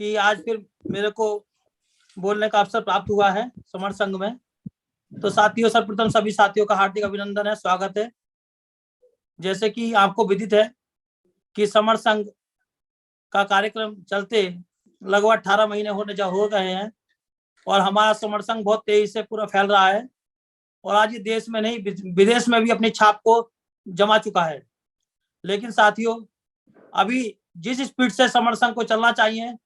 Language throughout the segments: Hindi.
कि आज फिर मेरे को बोलने का अवसर प्राप्त हुआ है समर संघ में। तो साथियों, सर्वप्रथम सभी साथियों का हार्दिक अभिनंदन है, स्वागत है। जैसे कि आपको विदित है कि समर संघ का कार्यक्रम चलते लगभग 18 महीने हो गए हैं और हमारा समर संघ बहुत तेजी से पूरा फैल रहा है और आज ये देश में नहीं विदेश में भी अपनी छाप को जमा चुका है। लेकिन साथियों, अभी जिस स्पीड से समर संघ को चलना चाहिए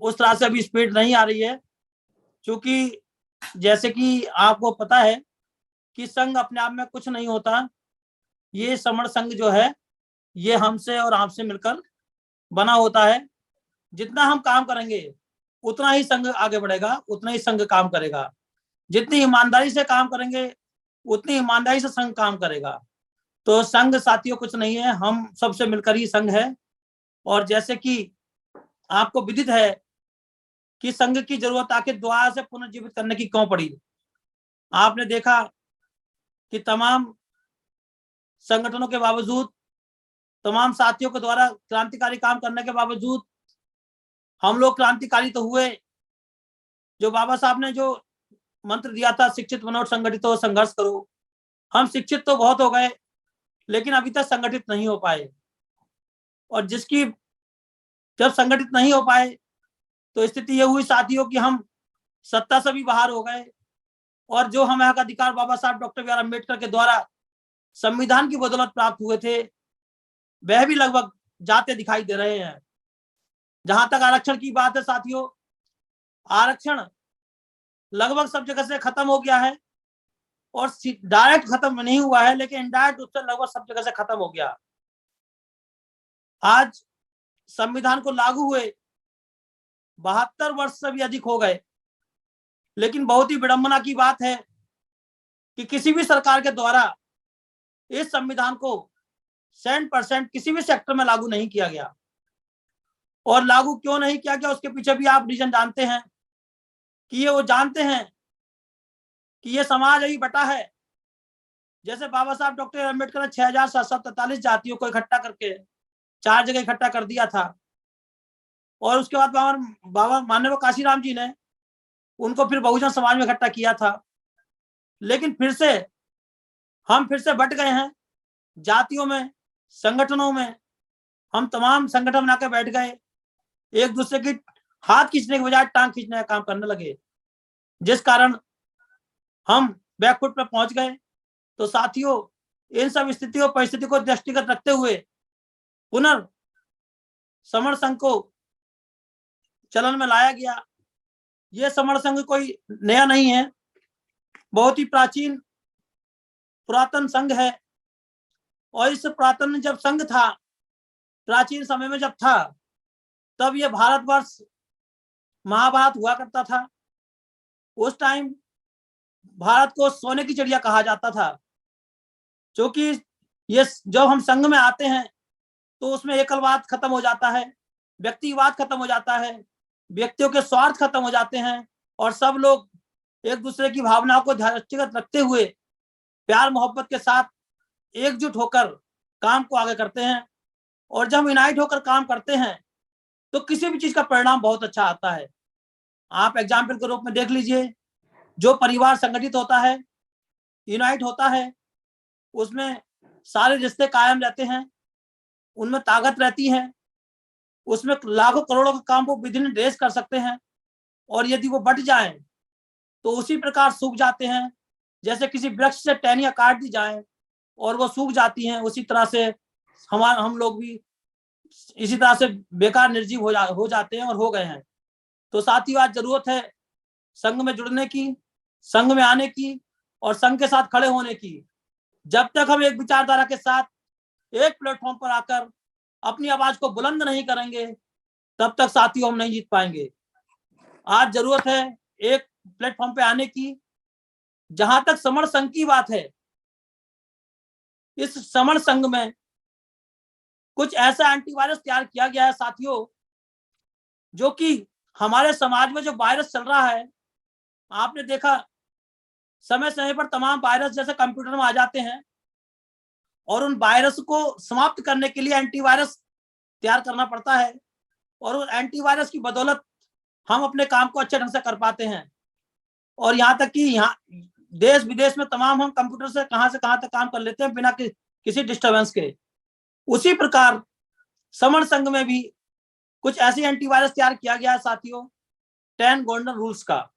उस तरह से अभी स्पीड नहीं आ रही है, क्योंकि जैसे कि आपको पता है कि संघ अपने आप में कुछ नहीं होता। ये समर संघ जो है ये हमसे और आपसे मिलकर बना होता है। जितना हम काम करेंगे उतना ही संघ आगे बढ़ेगा, उतना ही संघ काम करेगा। जितनी ईमानदारी से काम करेंगे उतनी ईमानदारी से संघ काम करेगा। तो संघ साथियों कुछ नहीं है, हम सबसे मिलकर ही संघ है। और जैसे कि आपको विदित है कि संघ की जरूरत आखिर द्वारा से पुनर्जीवित करने की क्यों पड़ी। आपने देखा कि तमाम संगठनों के बावजूद, तमाम साथियों के द्वारा क्रांतिकारी काम करने के बावजूद हम लोग क्रांतिकारी तो हुए। जो बाबा साहब ने जो मंत्र दिया था, शिक्षित बनो और संगठित हो, संघर्ष करो, हम शिक्षित तो बहुत हो गए लेकिन अभी तक संगठित नहीं हो पाए। और जिसकी जब संगठित नहीं हो पाए तो स्थिति ये हुई साथियों कि हम सत्ता से भी बाहर हो गए और जो हमें हक अधिकार बाबा साहब डॉक्टर बी आर अम्बेडकर के द्वारा संविधान की बदौलत प्राप्त हुए थे वह भी लगभग जाते दिखाई दे रहे हैं। जहां तक आरक्षण की बात है साथियों, आरक्षण लगभग सब जगह से खत्म हो गया है और डायरेक्ट खत्म नहीं हुआ है लेकिन इनडायरेक्ट रूप से लगभग सब जगह से खत्म हो गया। आज संविधान को लागू हुए 72 वर्ष से भी अधिक हो गए, लेकिन बहुत ही विडंबना की बात है कि किसी भी सरकार के द्वारा इस संविधान को 100% किसी भी सेक्टर में लागू नहीं किया गया। और लागू क्यों नहीं किया गया उसके पीछे भी आप रीजन जानते हैं कि वो जानते हैं कि ये समाज अभी बटा है। जैसे बाबा साहब डॉक्टर अम्बेडकर ने 6,743 जातियों को इकट्ठा करके 4 जगह इकट्ठा कर दिया था और उसके बाद बाबा माननीय काशीराम जी ने उनको फिर बहुजन समाज में इकट्ठा किया था। लेकिन हम फिर से बट गए हैं जातियों में, संगठनों में। हम तमाम संगठन बनाकर बैठ गए, एक दूसरे की हाथ खींचने के बजाय टांग खींचने का काम करने लगे, जिस कारण हम बैकफुट पर पहुंच गए। तो साथियों, इन सब स्थितियों परिस्थिति को दृष्टिगत रखते हुए समर संघ को चलन में लाया गया। यह समर संघ कोई नया नहीं है, बहुत ही प्राचीन पुरातन संघ है। और इस पुरातन जब संघ था, प्राचीन समय में जब था, तब यह भारतवर्ष महाभारत हुआ करता था। उस टाइम भारत को सोने की चिड़िया कहा जाता था, क्योंकि ये जब हम संघ में आते हैं तो उसमें एकलवाद खत्म हो जाता है, व्यक्तिवाद खत्म हो जाता है, व्यक्तियों के स्वार्थ खत्म हो जाते हैं और सब लोग एक दूसरे की भावनाओं को दृष्टिगत रखते हुए प्यार मोहब्बत के साथ एकजुट होकर काम को आगे करते हैं। और जब हम यूनाइट होकर काम करते हैं तो किसी भी चीज का परिणाम बहुत अच्छा आता है। आप एग्जाम्पल के रूप में देख लीजिए, जो परिवार संगठित होता है, यूनाइट होता है, उसमें सारे रिश्ते कायम रहते हैं, उनमें ताकत रहती है, उसमें लाखों करोड़ों का काम वो विदिन डेज कर सकते हैं। और यदि वो बट जाए तो उसी प्रकार सूख जाते हैं, जैसे किसी वृक्ष से टहनियां काट दी जाए और वो सूख जाती हैं, उसी तरह से हम लोग भी इसी तरह से बेकार निर्जीव हो जाते हैं और हो गए हैं। तो साथियों, आज जरूरत है संघ में जुड़ने की, संघ में आने की और संघ के साथ खड़े होने की। जब तक हम एक विचारधारा के साथ एक प्लेटफॉर्म पर आकर अपनी आवाज को बुलंद नहीं करेंगे, तब तक साथियों हम नहीं जीत पाएंगे। आज जरूरत है एक प्लेटफॉर्म पे आने की। जहां तक समर संघ की बात है, इस समर संघ में कुछ ऐसा एंटीवायरस तैयार किया गया है साथियों, जो कि हमारे समाज में जो वायरस चल रहा है, आपने देखा समय समय पर तमाम वायरस जैसे कंप्यूटर में आ जाते हैं और उन वायरस को समाप्त करने के लिए एंटीवायरस तैयार करना पड़ता है। और एंटीवायरस की बदौलत हम अपने काम को अच्छे ढंग से कर पाते हैं। और यहाँ तक कि यहाँ देश विदेश में तमाम हम कंप्यूटर से कहां तक काम कर लेते हैं बिना किसी डिस्टरबेंस के। उसी प्रकार समण संघ में भी कुछ ऐसी एंटीवायरस तैयार किया गया है साथियों, 10 गोल्डन रूल्स का।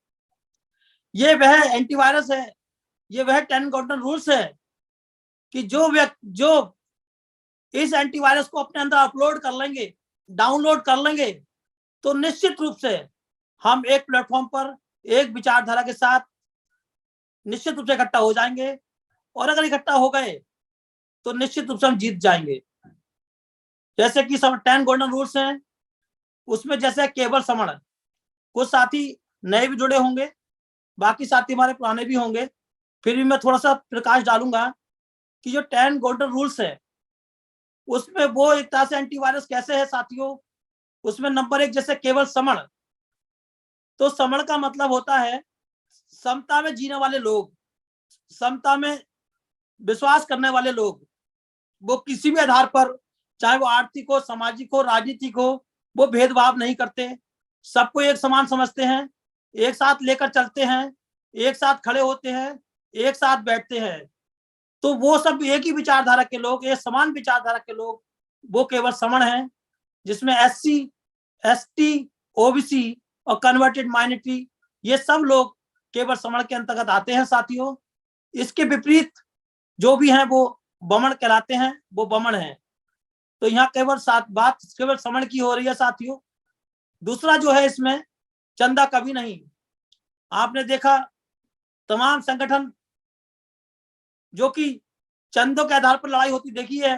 ये वह एंटीवायरस है, ये वह 10 गोल्डन रूल्स है कि जो इस एंटीवायरस को अपने अंदर अपलोड कर लेंगे, डाउनलोड कर लेंगे, तो निश्चित रूप से हम एक प्लेटफॉर्म पर एक विचारधारा के साथ निश्चित रूप से इकट्ठा हो जाएंगे। और अगर इकट्ठा हो गए तो निश्चित रूप से हम जीत जाएंगे। जैसे कि 10 गोल्डन रूल्स हैं, उसमें जैसे केवल समण, कुछ साथी नए भी जुड़े होंगे, बाकी साथी हमारे पुराने भी होंगे, फिर भी मैं थोड़ा सा प्रकाश डालूंगा कि जो 10 गोल्डन रूल्स है उसमें वो एक तरह से एंटीवायरस कैसे है साथियों। उसमें नंबर 1 जैसे केवल समण, तो समण का मतलब होता है समता में जीने वाले लोग, समता में विश्वास करने वाले लोग। वो किसी भी आधार पर, चाहे वो आर्थिक हो, सामाजिक हो, राजनीतिक हो, वो भेदभाव नहीं करते, सबको एक समान समझते हैं, एक साथ लेकर चलते हैं, एक साथ खड़े होते हैं, एक साथ बैठते हैं। तो वो सब एक ही विचारधारा के लोग, एक समान विचारधारा के लोग, वो केवल समण हैं, जिसमें SC, ST, OBC और कन्वर्टेड माइनॉरिटी, ये सब लोग केवल समण के अंतर्गत आते हैं साथियों। इसके विपरीत जो भी हैं वो बमण कहलाते हैं, वो बमण हैं। तो यहाँ केवल बात केवल समण की हो रही है साथियों। दूसरा जो है इसमें चंदा कभी नहीं। आपने देखा तमाम संगठन जो कि चंदों के आधार पर लड़ाई होती देखी है,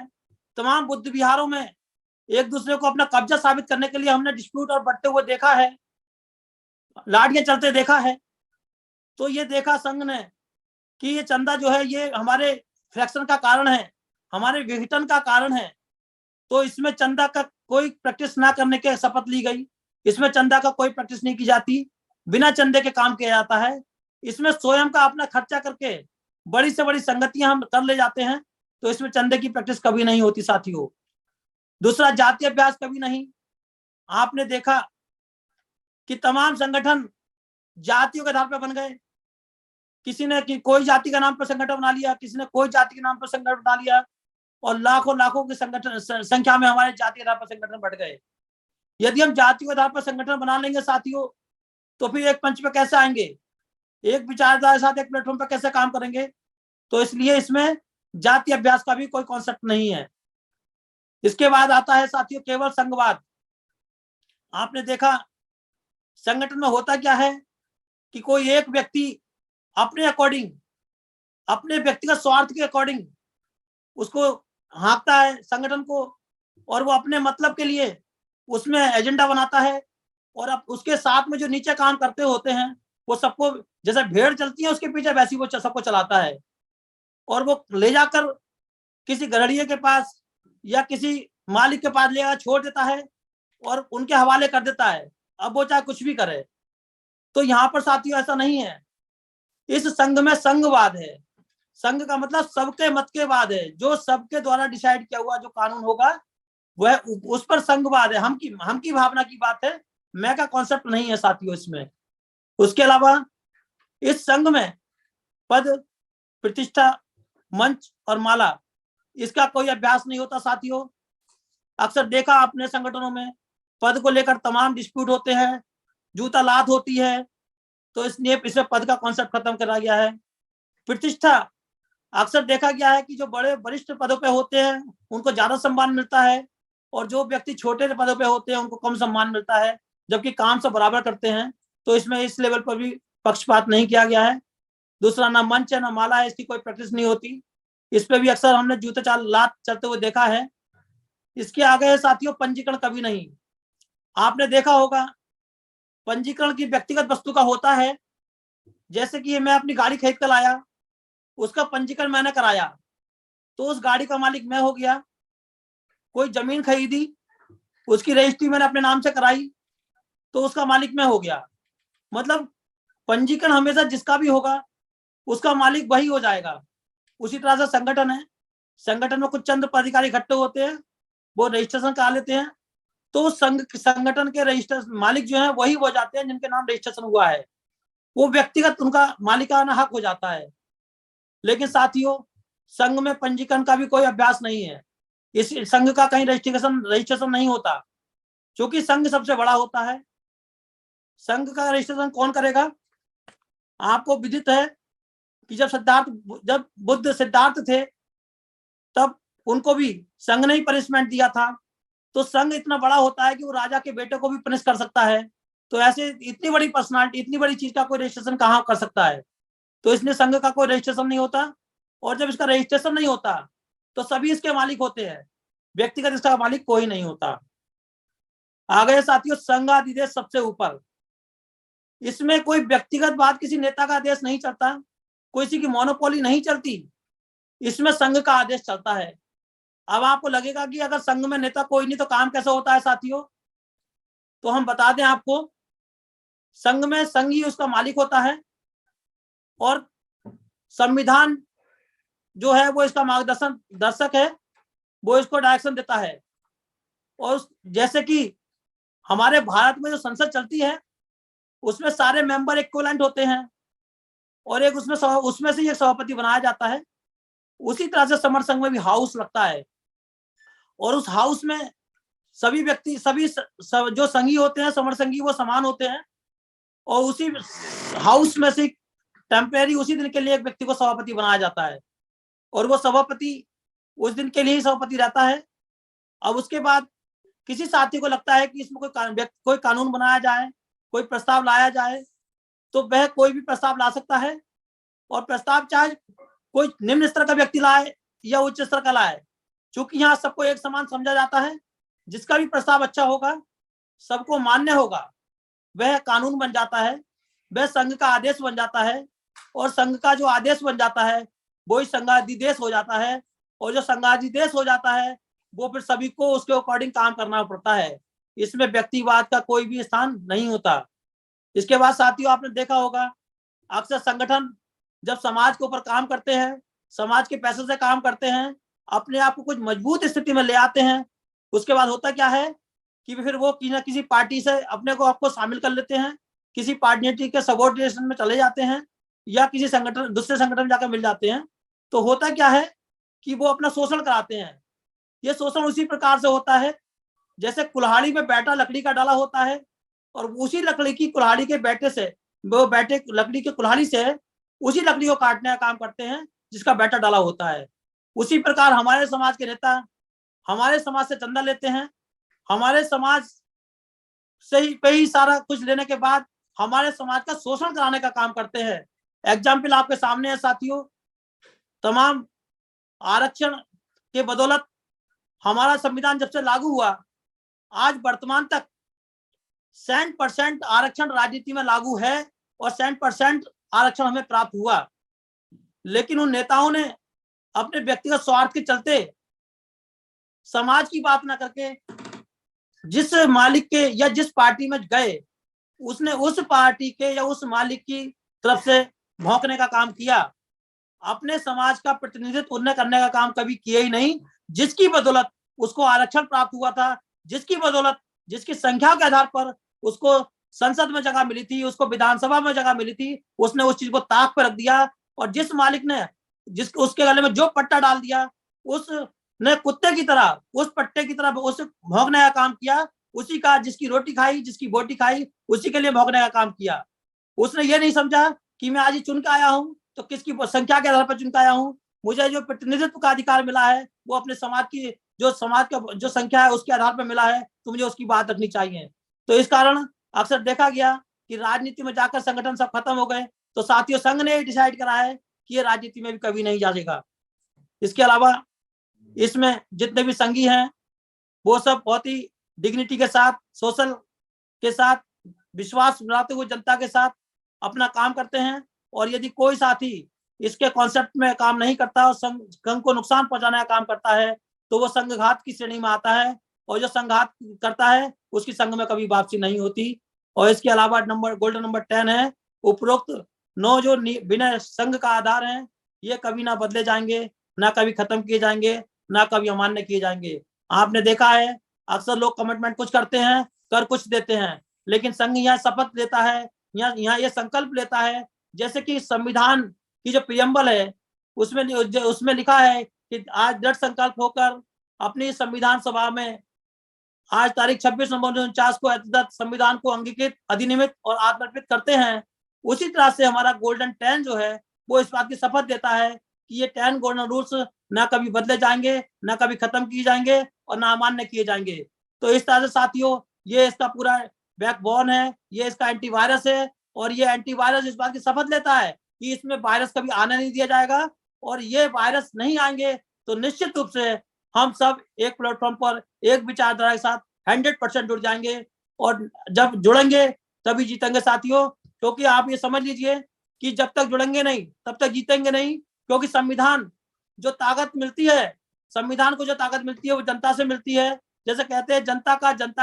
तमाम बुद्ध विहारों में एक दूसरे को अपना कब्जा साबित करने के लिए हमने डिस्प्यूट और बंटते हुए देखा है, लाठियां चलते देखा है। तो ये देखा संघ ने कि ये चंदा जो है ये हमारे फ्रैक्शन का कारण है, हमारे विघटन का कारण है। तो इसमें चंदा का कोई प्रैक्टिस ना करने की शपथ ली गई। इसमें चंदा का कोई प्रैक्टिस नहीं की जाती, बिना चंदे के काम किया जाता है। इसमें स्वयं का अपना खर्चा करके बड़ी से बड़ी संगतियां हम कर ले जाते हैं। तो इसमें चंदे की प्रैक्टिस कभी नहीं होती साथियों। दूसरा, जातीय अभ्यास कभी नहीं। आपने देखा कि तमाम संगठन जातियों के आधार पर बन गए। किसी ने कोई जाति का नाम पर संगठन बना लिया, किसी ने कोई जाति के नाम पर संगठन बना लिया, और लाखों के संगठन संख्या में हमारे जाति आधार पर संगठन बढ़ गए। यदि हम जाति के आधार पर संगठन बना लेंगे साथियों, तो फिर एक मंच पे कैसे आएंगे, एक विचारधारा के साथ एक प्लेटफॉर्म पर कैसे काम करेंगे। तो इसलिए इसमें जाति अभ्यास का भी कोई कॉन्सेप्ट नहीं है। इसके बाद आता है साथियों केवल संघवाद। आपने देखा संगठन में होता क्या है कि कोई एक व्यक्ति अपने अकॉर्डिंग, अपने व्यक्तिगत स्वार्थ के अकॉर्डिंग उसको हाँकता है संगठन को, और वो अपने मतलब के लिए उसमें एजेंडा बनाता है। और अब उसके साथ में जो नीचे काम करते होते हैं वो सबको, जैसे भेड़ चलती है उसके पीछे, वैसी वो सबको चलाता है। और वो ले जाकर किसी गड़हड़िये के पास या किसी मालिक के पास ले जाकर छोड़ देता है और उनके हवाले कर देता है, अब वो चाहे कुछ भी करे। तो यहाँ पर साथियों ऐसा नहीं है। इस संघ में संघवाद है। संघ का मतलब सबके मत के बाद है, जो सबके द्वारा डिसाइड किया हुआ जो कानून होगा वह, उस पर संघवाद है। हम की भावना की बात है, मैं का कॉन्सेप्ट नहीं है साथियों इसमें। उसके अलावा इस संघ में पद, प्रतिष्ठा, मंच और माला, इसका कोई अभ्यास नहीं होता साथियों। अक्सर देखा आपने संगठनों में पद को लेकर तमाम डिस्प्यूट होते हैं, जूता लात होती है। तो इसलिए इसमें पद का कॉन्सेप्ट खत्म करा गया है। प्रतिष्ठा, अक्सर देखा गया है कि जो बड़े वरिष्ठ पदों पे होते हैं उनको ज्यादा सम्मान मिलता है, और जो व्यक्ति छोटे पदों पे होते हैं उनको कम सम्मान मिलता है, जबकि काम सब बराबर करते हैं। तो इसमें इस लेवल पर भी पक्षपात नहीं किया गया है। दूसरा, ना मंच है ना माला है, इसकी कोई प्रैक्टिस नहीं होती। इस पे भी अक्सर हमने जूते लात चलते हुए देखा है। इसके आगे है साथियों पंजीकरण कभी नहीं। आपने देखा होगा पंजीकरण की व्यक्तिगत वस्तु का होता है। जैसे कि मैं अपनी गाड़ी खरीद कर लाया, उसका पंजीकरण मैंने कराया, तो उस गाड़ी का मालिक मैं हो गया। कोई जमीन खरीदी, उसकी रजिस्ट्री मैंने अपने नाम से कराई, तो उसका मालिक मैं हो गया। मतलब पंजीकरण हमेशा जिसका भी होगा उसका मालिक वही हो जाएगा। उसी तरह से संगठन है, संगठन में कुछ चंद पदाधिकारी इकट्ठे होते हैं, वो रजिस्ट्रेशन करा लेते हैं, तो उस संगठन के रजिस्टर मालिक जो है वही हो जाते हैं जिनके नाम रजिस्ट्रेशन हुआ है, वो व्यक्तिगत उनका मालिकाना हक हो जाता है। लेकिन साथियों, संघ में पंजीकरण का भी कोई अभ्यास नहीं है, इस संघ का कहीं रजिस्ट्रेशन नहीं होता, क्योंकि संघ सबसे बड़ा होता है। संघ का रजिस्ट्रेशन कौन करेगा? आपको विदित है कि जब बुद्ध सिद्धार्थ थे तब उनको भी संघ ने ही पनिशमेंट दिया था। तो संघ इतना बड़ा होता है कि वो राजा के बेटे को भी पनिश कर सकता है। तो ऐसे इतनी बड़ी पर्सनालिटी, इतनी बड़ी चीज का कोई रजिस्ट्रेशन कहाँ कर सकता है? तो इसलिए संघ का कोई रजिस्ट्रेशन नहीं होता। और जब इसका रजिस्ट्रेशन नहीं होता तो सभी इसके मालिक होते हैं, व्यक्तिगत इसका मालिक कोई नहीं होता। आ गए साथियों संघ आदेश सबसे ऊपर। इसमें कोई व्यक्तिगत बात, किसी नेता का आदेश नहीं चलता, किसी की मोनोपोली नहीं चलती, इसमें संघ का आदेश चलता है। अब आपको लगेगा कि अगर संघ में नेता कोई नहीं तो काम कैसे होता है साथियों? तो हम बता दें आपको, संघ में संघ ही उसका मालिक होता है और संविधान जो है वो इसका मार्गदर्शन दर्शक है, वो इसको डायरेक्शन देता है। और जैसे कि हमारे भारत में जो संसद चलती है उसमें सारे मेंबर इक्विवेलेंट होते हैं और एक उसमें से एक सभापति बनाया जाता है। उसी तरह से समर संघ में भी हाउस लगता है और उस हाउस में सभी व्यक्ति, सभी जो संघी होते हैं, समर संघी, वो समान होते हैं। और उसी हाउस में से टेम्परेरी उसी दिन के लिए एक व्यक्ति को सभापति बनाया जाता है और वो सभापति उस दिन के लिए ही सभापति रहता है। अब उसके बाद किसी साथी को लगता है कि इसमें कोई कानून बनाया जाए, कोई प्रस्ताव लाया जाए, तो वह कोई भी प्रस्ताव ला सकता है। और प्रस्ताव चाहे कोई निम्न स्तर का व्यक्ति लाए या उच्च स्तर का लाए, चूंकि यहाँ सबको एक समान समझा जाता है। जिसका भी प्रस्ताव अच्छा होगा, सबको मान्य होगा, वह कानून बन जाता है, वह संघ का आदेश बन जाता है। और संघ का जो आदेश बन जाता है वही संघाधिदेश हो जाता है। और जो संघाधिदेश हो जाता है वो फिर सभी को उसके अकॉर्डिंग काम करना पड़ता है। इसमें व्यक्तिवाद का कोई भी स्थान नहीं होता। इसके बाद साथियों, आपने देखा होगा अक्सर संगठन जब समाज के ऊपर काम करते हैं, समाज के पैसों से काम करते हैं, अपने आप को कुछ मजबूत स्थिति में ले आते हैं, उसके बाद होता क्या है कि फिर वो किसी पार्टी से अपने को आपको शामिल कर लेते हैं, किसी पार्टी के सबऑर्डिनेशन में चले जाते हैं या किसी संगठन, दूसरे संगठन में जाकर मिल जाते हैं। तो होता क्या है कि वो अपना शोषण कराते हैं। ये शोषण उसी प्रकार से होता है जैसे कुल्हाड़ी में बैठा लकड़ी का डाला होता है और उसी लकड़ी की कुल्हाड़ी के बैठे से, वो बैठे लकड़ी की कुल्हाड़ी से उसी लकड़ी को काटने का काम करते हैं जिसका बैठा डाला होता है। उसी प्रकार हमारे समाज के नेता हमारे समाज से चंदा लेते हैं, हमारे समाज से ही सारा कुछ लेने के बाद हमारे समाज का शोषण कराने का काम करते हैं। एग्जाम्पल आपके सामने है साथियों, तमाम आरक्षण के बदौलत हमारा संविधान जब से लागू हुआ आज वर्तमान तक 100% आरक्षण राजनीति में लागू है और 100% आरक्षण हमें प्राप्त हुआ। लेकिन उन नेताओं ने अपने व्यक्तिगत स्वार्थ के चलते समाज की बात ना करके जिस मालिक के या जिस पार्टी में गए उसने उस पार्टी के या उस मालिक की तरफ से भौंकने का काम किया। अपने समाज का प्रतिनिधित्व उन्हें करने का काम कभी किया ही नहीं, जिसकी बदौलत उसको आरक्षण प्राप्त हुआ था, जिसकी बदौलत, जिसकी संख्या के आधार पर उसको संसद में जगह मिली थी, उसको विधानसभा में जगह मिली थी, उसने उस चीज को ताक पर रख दिया। और जिस मालिक ने उसके गले में जो पट्टा डाल दिया उसने कुत्ते की तरह, उस पट्टे की तरह उसे भौंकने का काम किया। उसी का जिसकी रोटी खाई, जिसकी बोटी खाई, उसी के लिए भौंकने का काम किया। उसने ये नहीं समझा कि मैं आज ही चुन के आया हूँ तो किसकी संख्या के आधार पर चुन के आया हूँ, मुझे जो प्रतिनिधित्व का अधिकार मिला है वो अपने समाज की जो संख्या है उसके आधार पर मिला है, तो मुझे उसकी बात रखनी चाहिए। तो इस कारण अक्सर देखा गया कि राजनीति में जाकर संगठन सब खत्म हो गए। तो साथियों, संघ ने डिसाइड करा है कि ये राजनीति में भी कभी नहीं जाएगा। इसके अलावा इसमें जितने भी संघी हैं वो सब बहुत ही डिग्निटी के साथ, सोशल के साथ, विश्वास बनाते हुए जनता के साथ अपना काम करते हैं। और यदि कोई साथी इसके कॉन्सेप्ट में काम नहीं करता और संघ को नुकसान पहुंचाने का काम करता है तो वो संघघात की श्रेणी में आता है। और जो संघात करता है उसकी संघ में कभी वापसी नहीं होती। और इसके अलावा गोल्डन नंबर 10 है, उपरोक्त 9 जो बिना संघ का आधार है ये कभी ना बदले जाएंगे, ना कभी खत्म किए जाएंगे, ना कभी अमान्य किए जाएंगे। आपने देखा है अक्सर लोग कमिटमेंट कुछ करते हैं, कर कुछ देते हैं, लेकिन संघ यहाँ शपथ लेता है, यहाँ ये संकल्प लेता है, जैसे कि संविधान की जो प्रियम्बल है उसमें लिखा है कि आज दृढ़ संकल्प होकर अपनी संविधान सभा में आज तारीख 26 नवंबर 1949 को यथातथ संविधान को अंगीकृत, अधिनियमित और आत्मर्पित करते हैं। उसी तरह से हमारा गोल्डन 10 जो है वो इस बात की शपथ देता है कि ये 10 गोल्डन रूल्स ना कभी बदले जाएंगे, ना कभी खत्म किए जाएंगे और ना अमान्य किए जाएंगे। तो इस तरह से साथियों ये इसका पूरा बैकबोन है, ये इसका एंटीवायरस है, और ये एंटीवायरस इस बात की शपथ लेता है कि इसमें वायरस कभी आने नहीं दिया जाएगा, और ये वायरस नहीं आएंगे तो निश्चित रूप से हम सब एक प्लेटफॉर्म पर एक विचारधारा के साथ 100% जुड़ जाएंगे, और जब जुड़ेंगे तभी जीतेंगे साथियों। क्योंकि आप ये समझ लीजिए कि जब तक जुड़ेंगे नहीं तब तक जीतेंगे नहीं, क्योंकि संविधान जो ताकत मिलती है, संविधान को जो ताकत मिलती है वो जनता से मिलती है। जैसे कहते हैं जनता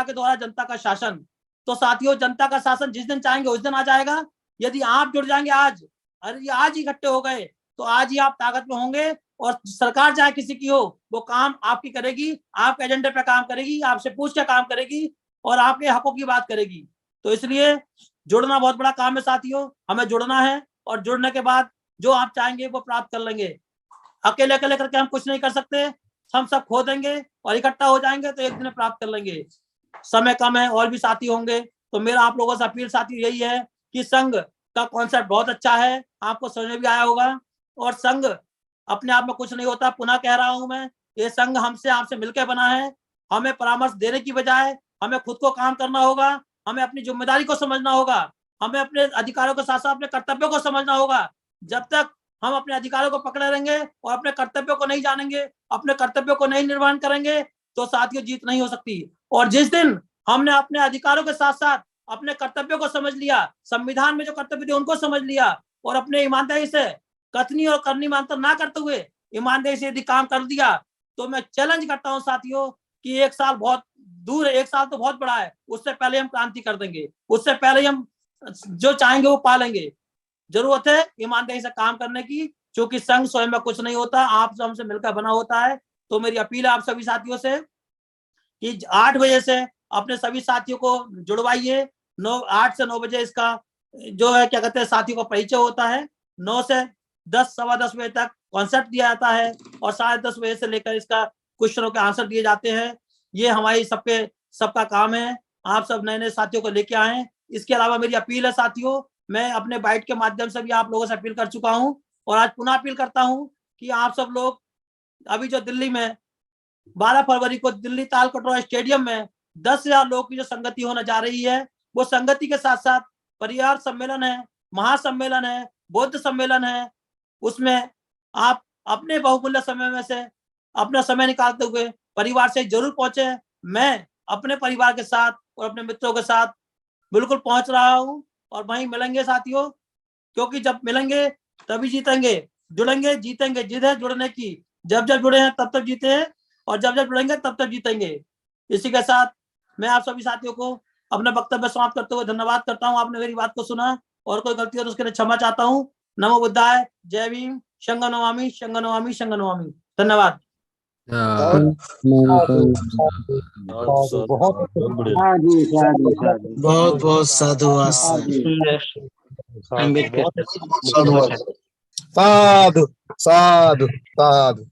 के द्वारा जनता का शासन, तो साथियों जनता का शासन जिस दिन चाहेंगे उस दिन आ जाएगा। यदि आप जुड़ जाएंगे आज, अरे आज ही इकट्ठे हो गए तो आज ही आप ताकत में होंगे, और सरकार चाहे किसी की हो वो काम आपकी करेगी, आपके एजेंडे पे काम करेगी, आपसे पूछ के काम करेगी और आपके हकों की बात करेगी। तो इसलिए जुड़ना बहुत बड़ा काम है साथियों, हमें जुड़ना है, और जुड़ने के बाद जो आप चाहेंगे वो प्राप्त कर लेंगे। अकेले अकेले करके हम कुछ नहीं कर सकते, हम सब खो देंगे और इकट्ठा हो जाएंगे तो एक दिन प्राप्त कर लेंगे। समय कम है, और भी साथी होंगे, तो मेरा आप लोगों से अपील साथी यही है कि संघ का कॉन्सेप्ट बहुत अच्छा है, आपको समझ में भी आया होगा, और संघ अपने आप में कुछ नहीं होता। पुनः कह रहा हूं मैं, ये संघ हमसे आपसे मिलकर बना है। हमें परामर्श देने की बजाय हमें खुद को काम करना होगा, हमें अपनी जिम्मेदारी को समझना होगा, हमें अपने अधिकारों के साथ साथ अपने कर्तव्यों को समझना होगा। जब तक हम अपने अधिकारों को पकड़े रहेंगे और अपने कर्तव्यों को नहीं जानेंगे, अपने कर्तव्यों को नहीं निर्वहन करेंगे, तो साथियों जीत नहीं हो सकती। और जिस दिन हमने अपने अधिकारों के साथ साथ अपने कर्तव्यों को समझ लिया, संविधान में जो कर्तव्य थे उनको समझ लिया, और अपने ईमानदारी से कथनी और करनी में अंतर ना करते हुए ईमानदारी से यदि काम कर दिया, तो मैं चैलेंज करता हूं साथियों कि 1 साल बहुत दूर है, 1 साल तो बहुत बड़ा है, उससे पहले हम क्रांति कर देंगे, उससे पहले हम जो चाहेंगे वो पा लेंगे। जरूरत है ईमानदारी से काम करने की, क्योंकि संघ स्वयं में कुछ नहीं होता, आप हमसे मिलकर बना होता है। तो मेरी अपील है आप सभी साथियों से कि 8 बजे से अपने सभी साथियों को जुड़वाइए। 8 से 9 बजे इसका जो है क्या कहते हैं साथियों का परिचय होता है, 9 से 10 सवा 10 बजे तक कॉन्सेप्ट दिया जाता है, और 10:30 बजे से लेकर इसका क्वेश्चनों के आंसर दिए जाते हैं। ये हमारी सबका काम है, आप सब नए नए साथियों को लेके आए। इसके अलावा मेरी अपील है साथियों, मैं अपने बाइट के माध्यम से भी आप लोगों से अपील कर चुका हूं, और आज पुनः अपील करता हूं कि आप सब लोग अभी जो दिल्ली में 12 फरवरी को दिल्ली ताल कटोरा स्टेडियम में 10,000 लोगों की जो संगति होने जा रही है, वो संगति के साथ साथ परिवार सम्मेलन है, महासम्मेलन है, बौद्ध सम्मेलन है। उसमें आप अपने बहुमूल्य समय में से अपना समय निकालते हुए परिवार से जरूर पहुंचे। मैं अपने परिवार के साथ और अपने मित्रों के साथ बिल्कुल पहुंच रहा हूं, और वहीं मिलेंगे साथियों, क्योंकि जब मिलेंगे तभी जीतेंगे। जुड़ेंगे जीतेंगे, जिद है जुड़ने की, जब जब जुड़े हैं तब तक जीते हैं, और जब जब जुड़ेंगे तब तक जीतेंगे। इसी के साथ मैं आप सभी साथियों को अपना वक्तव्य समाप्त करते हुए धन्यवाद करता हूं, आपने मेरी बात को सुना, और कोई गलती हो तो उसके लिए क्षमा चाहता हूं। नमो बुद्धाय, जय भीम, शंकर नमामि शंकर नमामि शंकर नमामि। धन्यवाद। बहुत बहुत साधुवाद। साधु साधु साधु।